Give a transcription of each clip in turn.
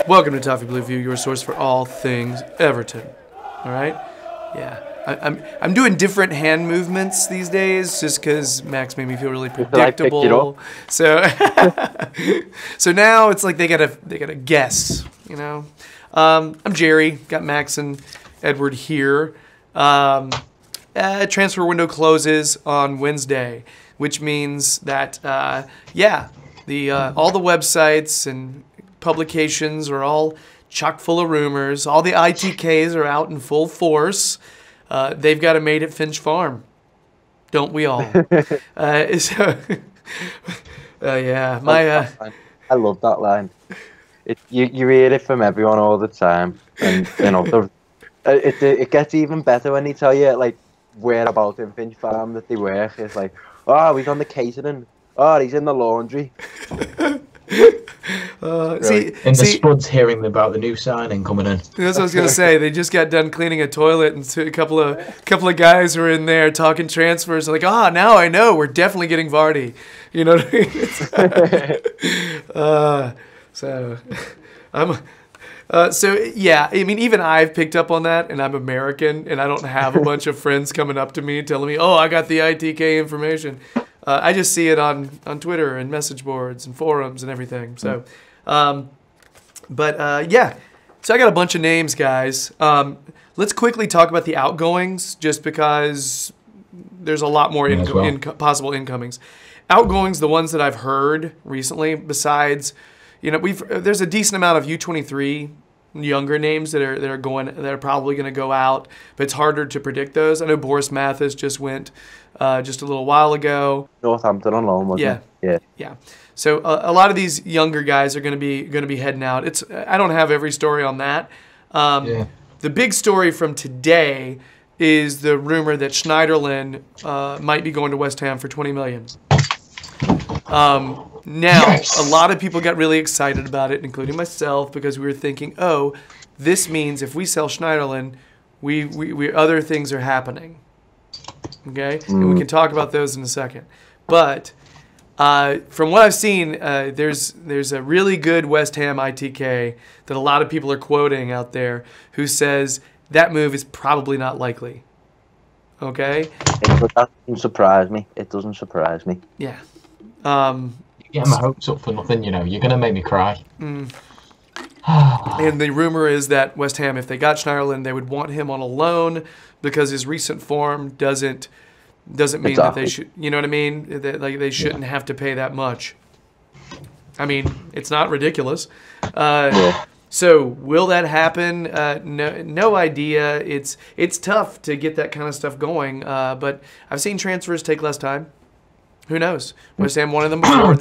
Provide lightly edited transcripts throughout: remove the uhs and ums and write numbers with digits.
Welcome to Toffee Blue View, your source for all things Everton. All right? Yeah. I'm doing different hand movements these days just because Max made me feel really predictable. So so now it's like they gotta guess, you know. I'm Gerry. Got Max and Edward here. Transfer window closes on Wednesday, which means that all the websites and publications are all chock full of rumors. All the ITKs are out in full force. They've got a mate at Finch Farm, don't we all? I love that line. You hear it from everyone all the time, and you know it gets even better when they tell you like whereabouts in Finch Farm that they work. It's like, oh, he's on the catering. Oh, he's in the laundry. The Spuds hearing about the new signing coming in. That's what I was gonna say. They just got done cleaning a toilet, and a couple of guys were in there talking transfers. Like, now I know we're definitely getting Vardy. You know what I mean? So yeah, I mean, even I've picked up on that, and I'm American, and I don't have a bunch of friends coming up to me telling me, "Oh, I got the ITK information." I just see it on Twitter and message boards and forums and everything. So, So I got a bunch of names, guys. Let's quickly talk about the outgoings, just because there's a lot more possible incomings. Outgoings, the ones that I've heard recently, besides, there's a decent amount of U23 younger names that are probably going to go out, but it's harder to predict those. I know Boris Mathis just went just a little while ago. Northampton on loan, wasn't it? Yeah. So a lot of these younger guys are going to be heading out. I don't have every story on that. The big story from today is the rumor that Schneiderlin might be going to West Ham for $20 million. A lot of people got really excited about it, including myself, because we were thinking, oh, this means if we sell Schneiderlin, we other things are happening. Okay? And we can talk about those in a second. But from what I've seen, there's a really good West Ham ITK that a lot of people are quoting out there who says that move is probably not likely. Okay? That doesn't surprise me. It doesn't surprise me. Yeah. Getting my hopes up for nothing, You're going to make me cry. And the rumor is that West Ham, if they got Schneiderlin, they would want him on a loan because his recent form doesn't mean that they should. You know what I mean? They shouldn't have to pay that much. I mean, it's not ridiculous. So will that happen? No idea. It's tough to get that kind of stuff going. But I've seen transfers take less time. Who knows? West Ham wanted them before.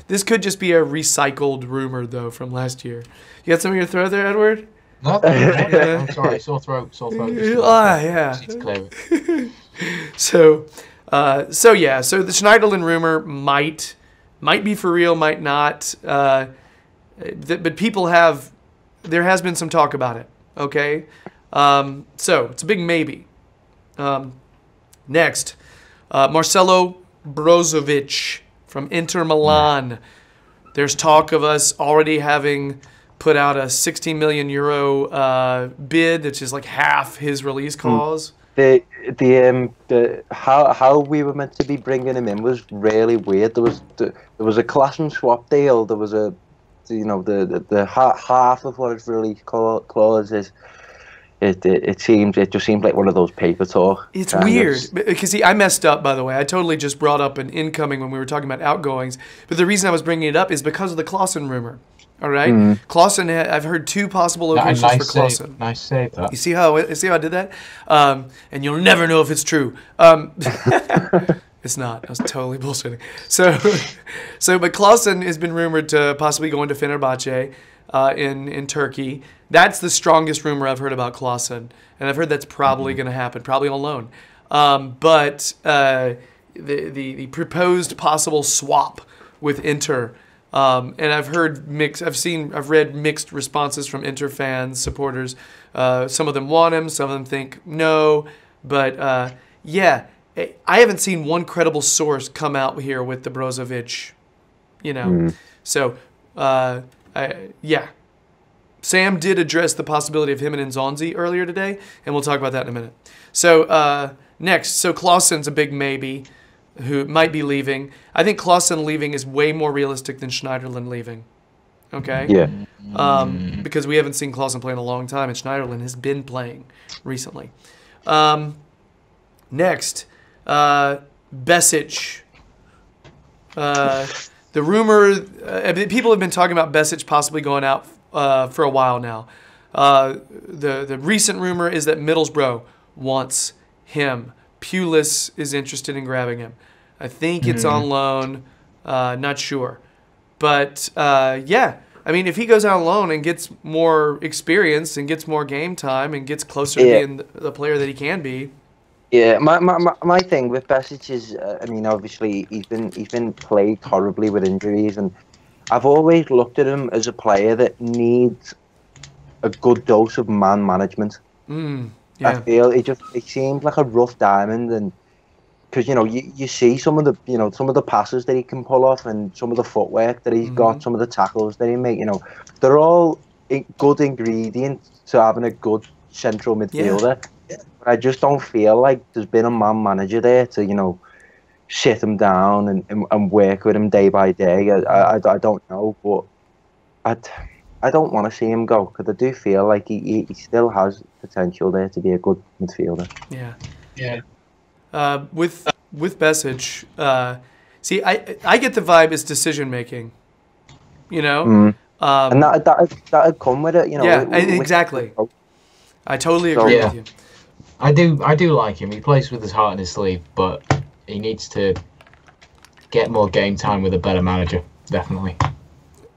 This could just be a recycled rumor, though, from last year. You got some in your throat there, Edward? No, I'm sorry. Sore throat. Yeah. To clear it. So the Schneiderlin rumor might be for real, might not. But there has been some talk about it. Okay, so it's a big maybe. Next, Marcelo Brozovic from Inter Milan. There's talk of us already having put out a 16 million euro bid, which is like half his release clause. How we were meant to be bringing him in was really weird. There was a class and swap deal. There was the half of what his release clause is. It just seems like one of those paper talk. It's weird because I messed up, by the way. I totally just brought up an incoming when we were talking about outgoings. But the reason I was bringing it up is because of the Clausen rumor. All right, Clausen. I've heard two possible locations for Clausen. Nice save that. You see how I did that? And you'll never know if it's true. It's not. I was totally bullshitting. But Clausen has been rumored to possibly go into Fenerbahce in Turkey. That's the strongest rumor I've heard about Clausen, and I've heard that's probably going to happen, probably on loan. But the proposed possible swap with Inter, and I've read mixed responses from Inter fans, supporters. Some of them want him, some of them think no, but I haven't seen one credible source come out here with the Brozovic, So, yeah. Sam did address the possibility of him and Nzonzi earlier today, and we'll talk about that in a minute. So next, so Claessen's a big maybe, who might be leaving. I think Claessen leaving is way more realistic than Schneiderlin leaving. Okay? Yeah. Because we haven't seen Claessen play in a long time, and Schneiderlin has been playing recently. Next, Besic. The rumor, people have been talking about Besic possibly going out for a while now. The recent rumor is that Middlesbrough wants him. Pulis is interested in grabbing him. I think it's on loan. Not sure. But, yeah. I mean, if he goes out on loan and gets more experience and gets more game time and gets closer to being the player that he can be. Yeah, my thing with Besic is, I mean, obviously he's been plagued horribly with injuries, and I've always looked at him as a player that needs a good dose of man management. Yeah. I feel it seems like a rough diamond, and because you see some of the passes that he can pull off and some of the footwork that he's got, some of the tackles that he make, they're all good ingredients to having a good central midfielder. Yeah. But I just don't feel like there's been a man manager there to sit him down and work with him day by day. I don't know, but I don't want to see him go, because I do feel like he still has potential there to be a good midfielder. Yeah. With Besic, see, I get the vibe is decision making. And that'd come with it. Exactly. I totally agree with you. I do like him. He plays with his heart in his sleeve, but he needs to get more game time with a better manager, definitely.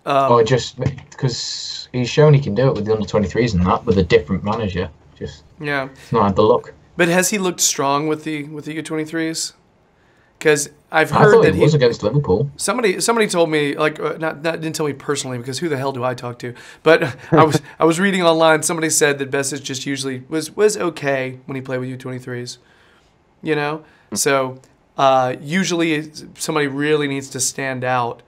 Or just because he's shown he can do it with the under-23s and that, with a different manager. Just not had the luck. But has he looked strong with the U23s? Because I've I heard thought that he was against Liverpool. Somebody told me, like, didn't tell me personally, because who the hell do I talk to? But I was reading online. Somebody said that Besic just usually was okay when he played with U23s. So usually somebody really needs to stand out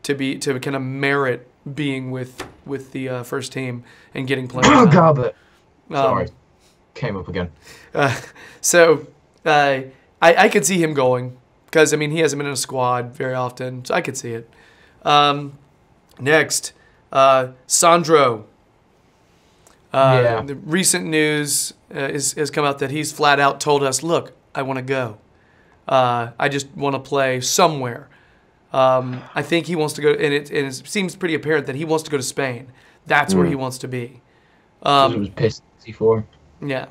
to kind of merit being with the first team and getting playing. Oh God, but sorry, came up again. So I could see him going, because I mean he hasn't been in a squad very often, so I could see it. Next, Sandro. The recent news has come out that he's flat out told us, "Look, I want to go. I just want to play somewhere." I think he wants to go, and it seems pretty apparent that he wants to go to Spain. That's where he wants to be. He was pissed before. Yeah.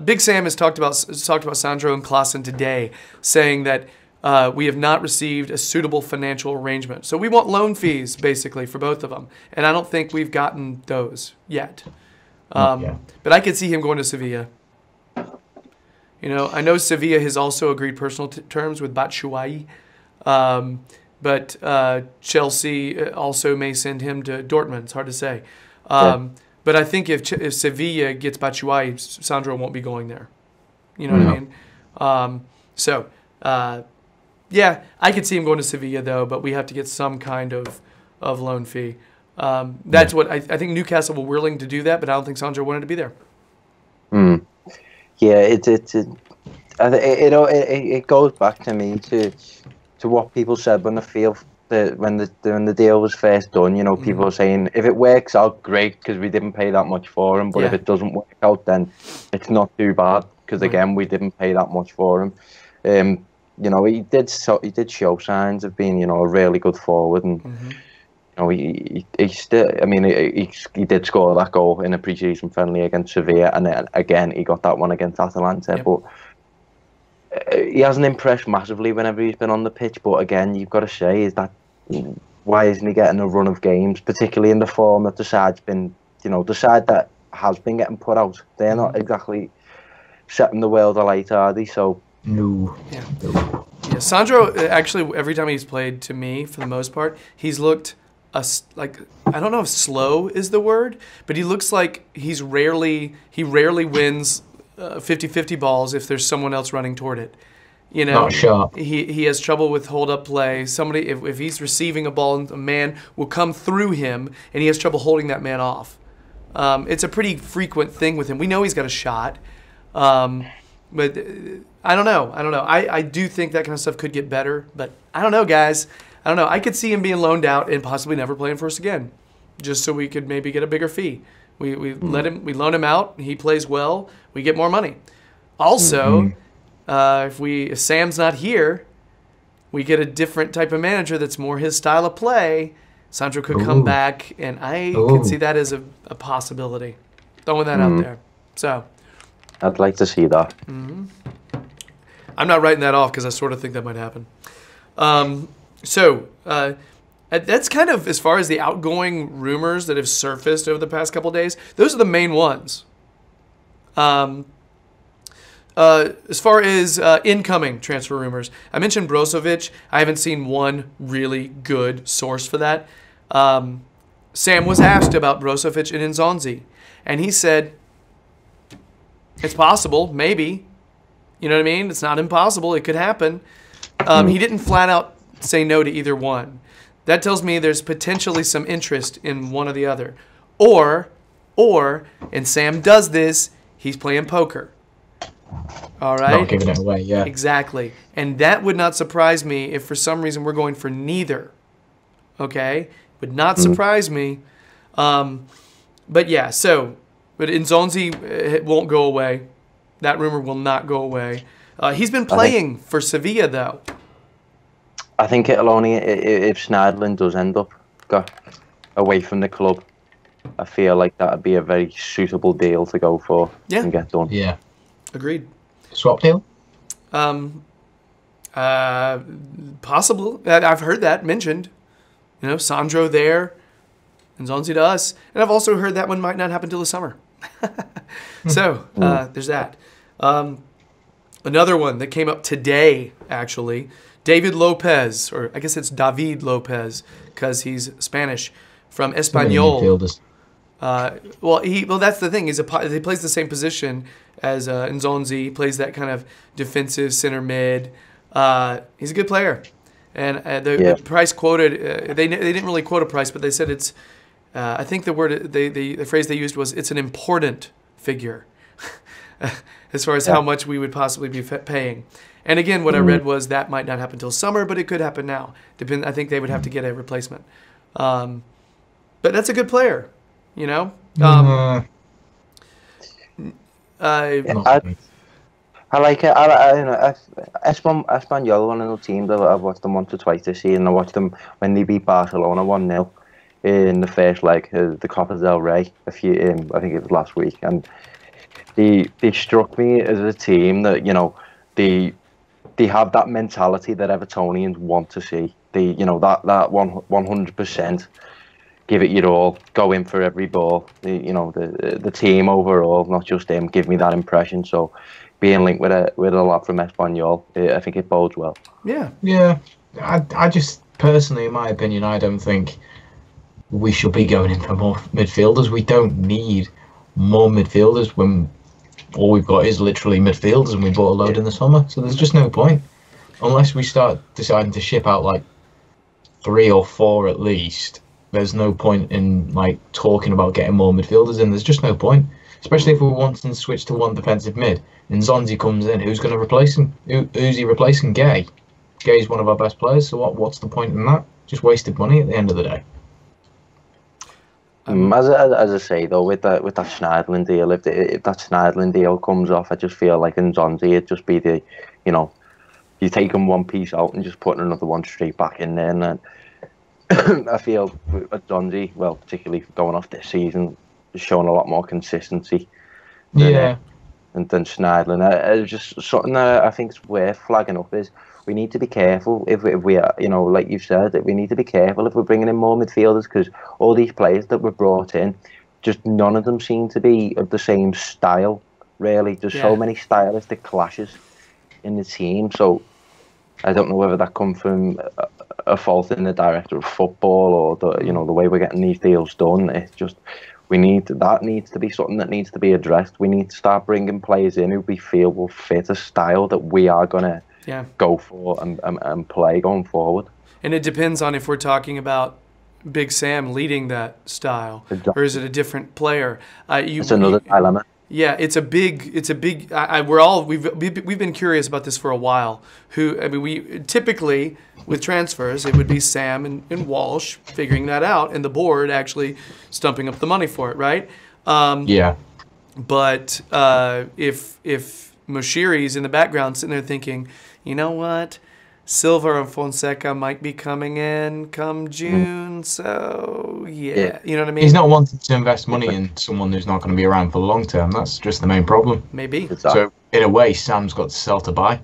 Big Sam has talked about Sandro and Claessen today, saying that we have not received a suitable financial arrangement. So we want loan fees, basically, for both of them. And I don't think we've gotten those yet. But I could see him going to Sevilla. I know Sevilla has also agreed personal terms with Batshuayi. But Chelsea also may send him to Dortmund. It's hard to say. But I think if Sevilla gets Batshuayi, Sandro won't be going there. You know what I mean? I could see him going to Sevilla, though, but we have to get some kind of loan fee. That's what I think Newcastle were willing to do that, but I don't think Sandro wanted to be there. Yeah, it goes back to me to what people said when the deal was first done. People were saying if it works out, great, because we didn't pay that much for him. But if it doesn't work out, then it's not too bad, because again, we didn't pay that much for him. He did show signs of being a really good forward, and he still. I mean, he did score that goal in a pre-season friendly against Sevilla, and then again he got that one against Atalanta, but. He hasn't impressed massively whenever he's been on the pitch, but again, you've got to say, why isn't he getting a run of games, particularly in the form that the side's been, the side that has been getting put out. They're not exactly setting the world alight, are they? So no. Yeah, Sandro, actually, every time he's played, to me, for the most part, he's looked like, I don't know if slow is the word, but he looks like he rarely wins 50-50 balls if there's someone else running toward it. Not sharp. He has trouble with hold-up play. Somebody, if he's receiving a ball, a man will come through him, and he has trouble holding that man off. It's a pretty frequent thing with him. We know he's got a shot, but I don't know. I do think that kind of stuff could get better, but I don't know, guys. I don't know. I could see him being loaned out and possibly never playing for us again, just so we could maybe get a bigger fee. We loan him out. He plays well. We get more money. Also, if Sam's not here, we get a different type of manager that's more his style of play. Sandro could come back, and I can see that as a possibility. Throwing that out there. So, I'd like to see that. I'm not writing that off because I sort of think that might happen. That's kind of as far as the outgoing rumors that have surfaced over the past couple of days. Those are the main ones. As far as incoming transfer rumors, I mentioned Brozovic. I haven't seen one really good source for that. Sam was asked about Brozovic and Nzonzi, and he said, it's possible, maybe. You know what I mean? It's not impossible. It could happen. He didn't flat out say no to either one. That tells me there's potentially some interest in one or the other. Or, and Sam does this, he's playing poker. All right? Not giving it away, yeah. Exactly. And that would not surprise me if for some reason we're going for neither. Okay? Would not surprise me. But yeah, but Nzonzi won't go away. That rumor will not go away. He's been playing for Sevilla, though. I think it'll only if Schneiderlin does end up away from the club. I feel like that'd be a very suitable deal to go for and get done. Yeah, agreed. Swap deal? Possible. I've heard that mentioned. You know, Sandro there, and Nzonzi to us, and I've also heard that one might not happen till the summer. So there's that. Another one that came up today, actually. David Lopez, or I guess it's David Lopez, because he's Spanish, from Espanyol. Well, that's the thing. He plays the same position as Nzonzi. He plays that kind of defensive center mid. He's a good player, and the price quoted. They didn't really quote a price, but they said it's. I think the phrase they used was it's an important figure, as far as how much we would possibly be paying. And again, what I read was that might not happen till summer, but it could happen now. I think they would have to get a replacement. But that's a good player, you know. I like it. Espanyol, one of the teams I've watched them once or twice this season. I watched them when they beat Barcelona 1-0 in the first leg, the Copa del Rey. I think it was last week, and they struck me as a team that they have that mentality that Evertonians want to see. That 100%, give it your all, go in for every ball. The team overall, not just him, give me that impression. So being linked with a lad from Espanyol, I think it bodes well. Yeah. I just personally, in my opinion, I don't think we should be going in for more midfielders. We don't need more midfielders when all we've got is literally midfielders, and we bought a load in the summer. So there's just no point. Unless we start deciding to ship out like 3 or 4 at least, there's no point in talking about getting more midfielders in. There's just no point. Especially if we're wanting to switch to one defensive mid. And Nzonzi comes in, who's going to replace him? Who's he replacing? Gay. Gay's one of our best players, so what's the point in that? Just wasted money at the end of the day. As I say though, with that Schneiderlin deal, if that Schneiderlin deal comes off, I just feel like in Nzonzi it'd just be you taking one piece out and just putting another one straight back in there. And then I feel with Nzonzi, well, particularly going off this season, is showing a lot more consistency. Than Schneiderlin. Just something that I think is worth flagging up is we need to be careful if we are, like you said, we need to be careful if we're bringing in more midfielders, because all these players that were brought in, just none of them seem to be of the same style, really. There's so many stylistic clashes in the team, so I don't know whether that comes from a fault in the director of football or the way we're getting these deals done. It's just that needs to be something that needs to be addressed. We need to start bringing players in who we feel will fit a style that we are gonna go for and play going forward. And it depends on if we're talking about Big Sam leading that style, or is it a different player? It's another dilemma. Yeah, it's a big. We've been curious about this for a while. We typically with transfers it would be Sam and Walsh figuring that out, and the board actually stumping up the money for it, right? Yeah. But if Moshiri's in the background sitting there thinking, you know what, Silva and Fonseca might be coming in come June, so yeah, you know what I mean? He's not wanting to invest money in someone who's not going to be around for the long term. That's just the main problem. Maybe. So, in a way, Sam's got to sell to buy.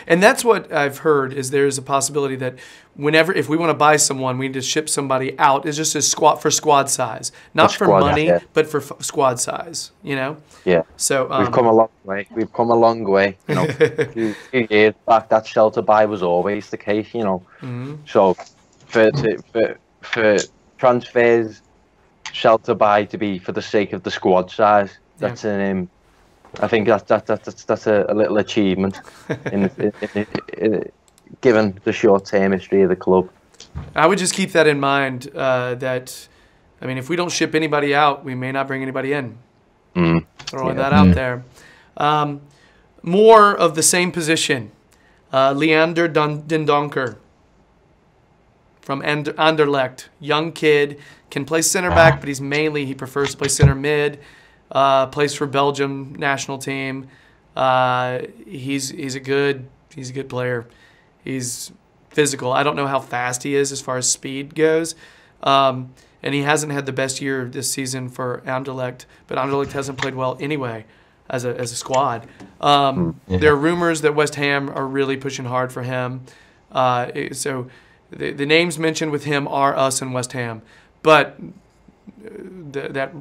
And that's what I've heard, is there's a possibility that if we want to buy someone, we need to ship somebody out. It's just for squad size. Not for money, but for squad size, you know? Yeah. So we've come a long way. We've come a long way. You know, a few years back, that sell to buy was always the case, you know. Mm-hmm. So for transfers, sell to buy to be for the sake of the squad size, that's I think that's a little achievement given the short-term history of the club. I would just keep that in mind. If we don't ship anybody out, we may not bring anybody in. Throwing that out there. More of the same position. Leander Dendonker from Anderlecht. Young kid, can play center back, but he prefers to play center mid. Plays for Belgium national team. He's a good player. He's physical. I don't know how fast he is as far as speed goes. And he hasn't had the best year this season for Anderlecht, but Anderlecht hasn't played well anyway as a squad. There are rumors that West Ham are really pushing hard for him. So the names mentioned with him are us and West Ham. But that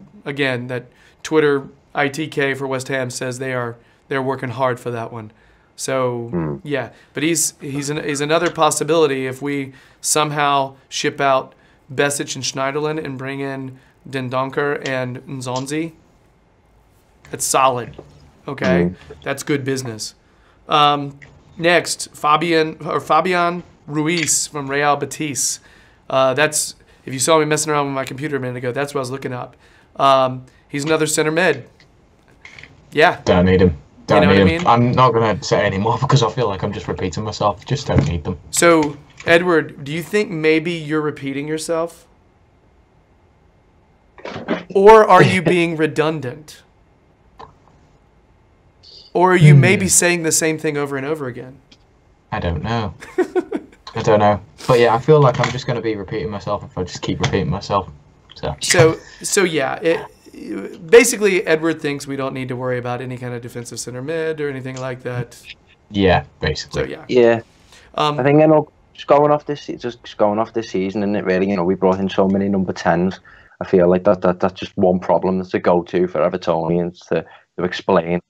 Twitter ITK for West Ham says they're working hard for that one. So yeah, but he's another possibility if we somehow ship out Besic and Schneiderlin and bring in Dendonker and Nzonzi. That's solid. Okay, that's good business. Next, Fabian Ruiz from Real Betis. That's, if you saw me messing around with my computer a minute ago, that's what I was looking up. He's another center mid. Yeah. Don't need him. Don't need him. I mean? I'm not going to say any more because I feel like I'm just repeating myself. Just don't need them. So, Edward, do you think maybe you're repeating yourself? Or are you being redundant? Or are you maybe saying the same thing over and over again? I don't know. I don't know. But yeah, I feel like I'm just going to be repeating myself if I just keep repeating myself. So yeah, basically Edward thinks we don't need to worry about any kind of defensive center mid or anything like that. Yeah, basically. So yeah. Yeah. I think just going off this season, and it really, we brought in so many number 10s. I feel like that's just one problem that's a go-to for Evertonians to explain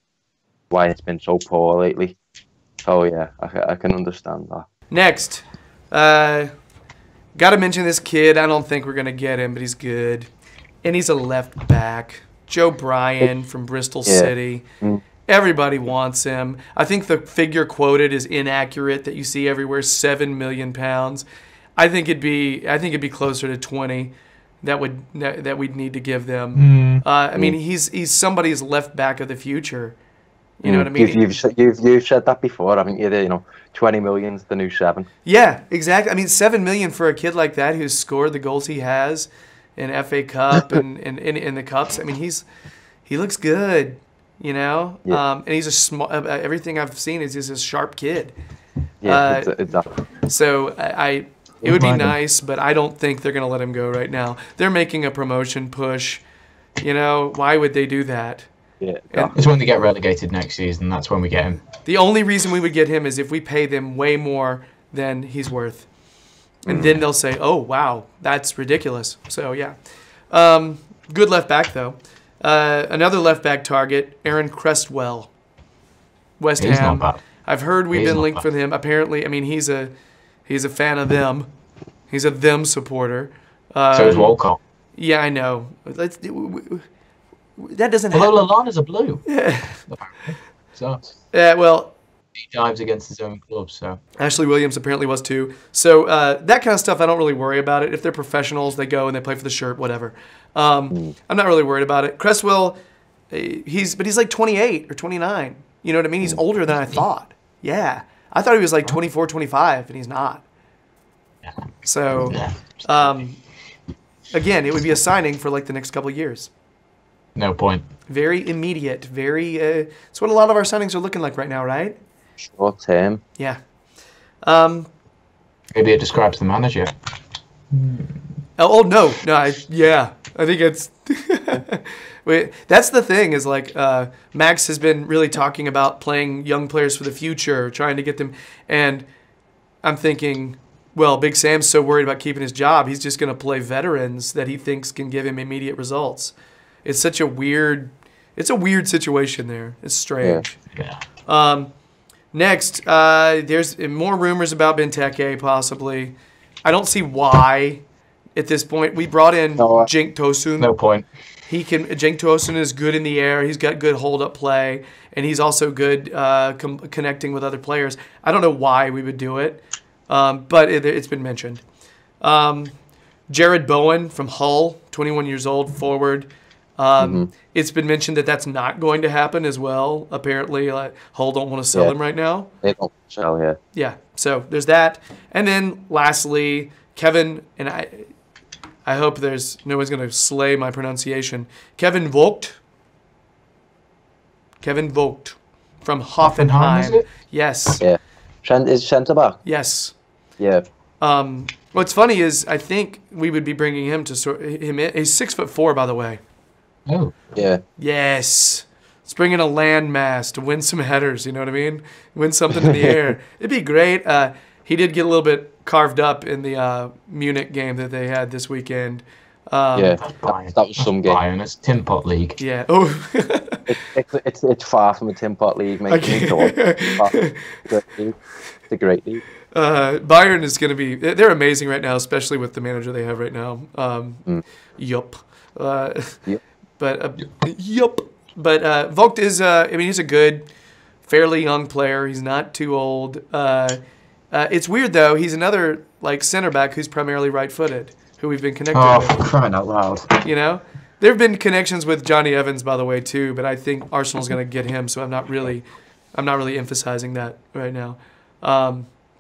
why it's been so poor lately. So yeah, I can understand that. Next, got to mention this kid. I don't think we're gonna get him, but he's good, and he's a left back. Joe Bryan from Bristol City. Everybody wants him. I think the figure quoted is inaccurate that you see everywhere, £7 million. I think it'd be closer to 20 that we'd need to give them. I mean, he's somebody's left back of the future. You know what I mean? You've said that before, haven't you? 20 million's the new 7. Yeah, exactly. I mean, 7 million for a kid like that who's scored the goals he has in FA Cup and in the cups. I mean, he looks good. Yeah. And he's a small. Everything I've seen is he's a sharp kid. Yeah, exactly. So it would be nice, but I don't think they're gonna let him go right now. They're making a promotion push. Why would they do that? Yeah, it's when they get relegated next season. That's when we get him. The only reason we would get him is if we pay them way more than he's worth, and then they'll say, "Oh, wow, that's ridiculous." So yeah, good left back though. Another left back target, Aaron Cresswell, West Ham. Not bad. I've heard we've been linked with him. Apparently, I mean he's a fan of them. He's a them supporter. So is Walcott. Yeah, I know. That doesn't happen. Although Lallana's a blue. Yeah. So. Well, times against his own club. So Ashley Williams apparently was too. So that kind of stuff, I don't really worry about it. If they're professionals, they go and they play for the shirt, whatever. I'm not really worried about it. Cresswell, he's like 28 or 29. You know what I mean? He's older than I thought. Yeah. I thought he was like 24, 25, and he's not. So, again, it would be a signing for like the next couple of years. no point. Very immediate. Very. It's what a lot of our signings are looking like right now, right? Short term. Yeah. Maybe it describes the manager. Oh no. I think it's. Wait, that's the thing is like Max has been really talking about playing young players for the future, trying to get them, and I'm thinking, well, Big Sam's so worried about keeping his job, he's just going to play veterans that he thinks can give him immediate results. It's such a weird, situation there. It's strange. Yeah. Next, there's more rumors about Benteke possibly. I don't see why at this point. We brought in Cenk Tosun. No point. Cenk Tosun is good in the air. He's got good hold-up play, and he's also good connecting with other players. I don't know why we would do it, but it's been mentioned. Jared Bowen from Hull, 21 years old, forward. It's been mentioned that that's not going to happen as well. Apparently, Hull don't want to sell him right now. They don't sell, yeah. Yeah, so there's that. And then lastly, Kevin, and I hope no one's going to slay my pronunciation. Kevin Vogt. From Hoffenheim. Is it? Yes. Yeah. Is centre back? Yes. Yeah. What's funny is I think we would be bringing him in. He's 6'4", by the way. Oh. Yeah. Yes. Let's bring in a landmass to win some headers, you know what I mean? Win something in the air. It'd be great. He did get a little bit carved up in the Munich game that they had this weekend. That was some game. Bayern, it's Tin Pot League. Yeah. Oh. it's far from a Tin Pot League, mate. It's a great league. Bayern is going to be... They're amazing right now, especially with the manager they have right now. Yup. Yep. But Vogt is... he's a good, fairly young player. He's not too old. It's weird, though. He's another center back who's primarily right-footed, who we've been connected with. Oh, crying out loud. You know? There have been connections with Johnny Evans, by the way, too, but I think Arsenal's going to get him, so I'm not really emphasizing that right now.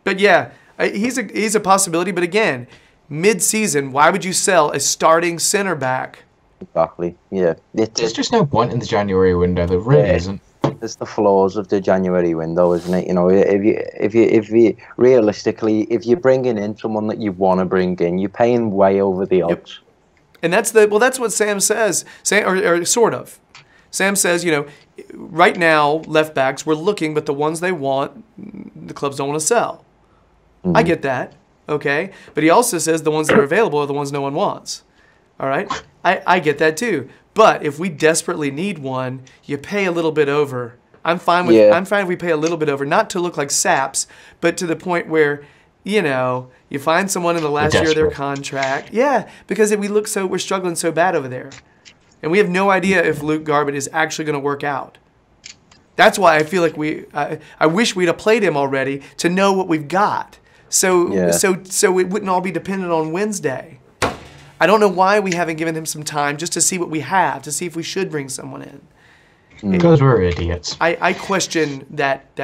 But yeah, he's a possibility. But again, mid-season, why would you sell a starting center back? Exactly. Yeah. There's just no point in the January window. There really isn't. It's the flaws of the January window, isn't it? You know, if you realistically, if you're bringing in someone that you want to bring in, you're paying way over the odds. Yep. And that's what Sam says. Or sort of. Sam says, right now left backs we're looking, but the ones they want, the clubs don't want to sell. Mm-hmm. I get that, okay. But he also says the ones that are available are the ones no one wants. All right, I get that too. But if we desperately need one, you pay a little bit over. I'm fine if we pay a little bit over, not to look like saps, but to the point where, you find someone in the last year of their contract. Yeah, because we're struggling so bad over there. And we have no idea if Luke Garbutt is actually going to work out. That's why I feel like I wish we'd have played him already to know what we've got. So it wouldn't all be dependent on Wednesday. I don't know why we haven't given him some time just to see what we have, to see if we should bring someone in. Because we're idiots. I question that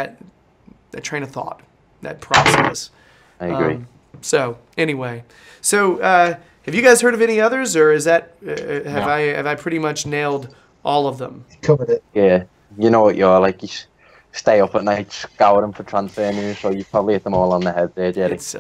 train of thought, that process. I agree. Anyway, have you guys heard of any others, or is that have I pretty much nailed all of them? Covered it. Yeah, you know what you're like. You stay up at night scouring for transfer news, so you probably hit them all on the head there, Gerry. It's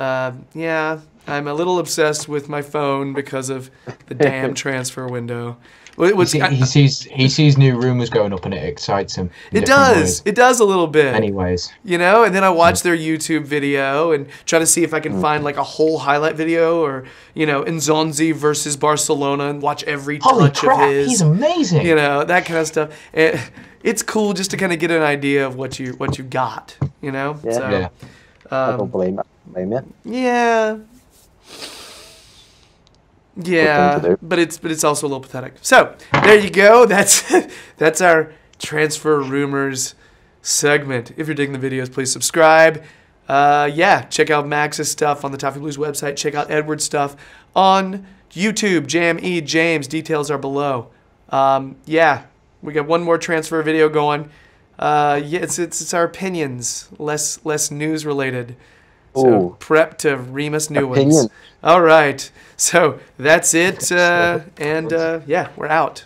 I'm a little obsessed with my phone because of the damn transfer window. He sees new rumours going up and it excites him. It does. It does a little bit. Anyways. And then I watch their YouTube video and try to see if I can find a whole highlight video or, Nzonzi versus Barcelona and watch every touch of his. He's amazing. That kind of stuff. It's cool just to kind of get an idea of what you got, Yeah. So, I don't blame you. Yeah. Yeah, but it's also a little pathetic. So there you go. That's our transfer rumors segment. If you're digging the videos, please subscribe. Yeah, check out Max's stuff on the Toffee Blues website. Check out Edward's stuff on YouTube. Jam E. James. Details are below. Yeah, we got one more transfer video going. Yeah, it's our opinions, less news related. So prep to Remus new ones. All right. So that's it. And yeah, we're out.